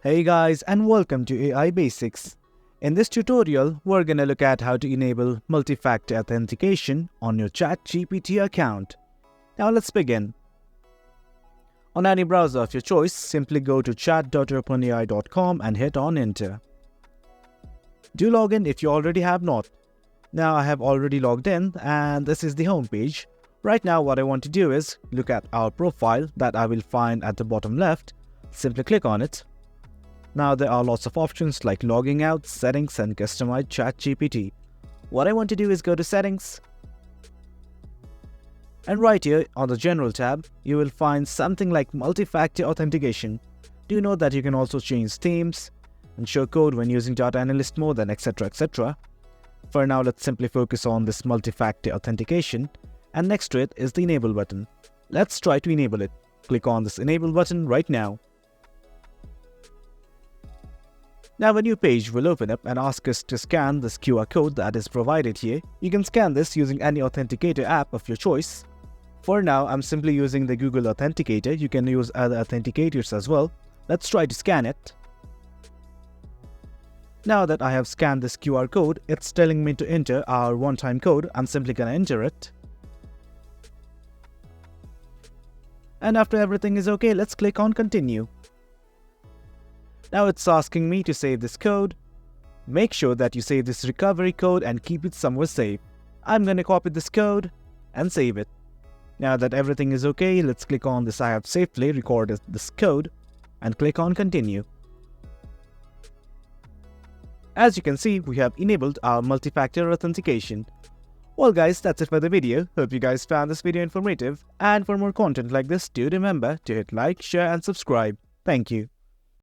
Hey guys, and welcome to AI Basics. In this tutorial, we're gonna look at how to enable multi-factor authentication on your ChatGPT account. Now let's begin. On any browser of your choice, simply go to chat.openai.com and hit on enter. Do log in if you already have not. Now I have already logged in and this is the home page. Right now what I want to do is look at our profile that I will find at the bottom left. Simply click on it. Now there are lots of options like logging out, settings and customize ChatGPT. What I want to do is go to settings. And right here on the general tab, you will find something like multi-factor authentication. Do note that you can also change themes and show code when using data analyst mode and etc. For now, let's simply focus on this multi-factor authentication, and next to it is the enable button. Let's try to enable it. Click on this enable button right now. Now a new page will open up and ask us to scan this QR code that is provided here. You can scan this using any authenticator app of your choice. For now, I'm simply using the Google Authenticator. You can use other authenticators as well. Let's try to scan it. Now that I have scanned this QR code, it's telling me to enter our one-time code. I'm simply gonna enter it. And after everything is okay, let's click on continue. Now it's asking me to save this code. Make sure that you save this recovery code and keep it somewhere safe. I'm gonna copy this code and save it. Now that everything is okay, let's click on this I have safely recorded this code and click on continue. As you can see, we have enabled our multi-factor authentication. Well guys, that's it for the video. Hope you guys found this video informative, and for more content like this, do remember to hit like, share and subscribe. Thank you.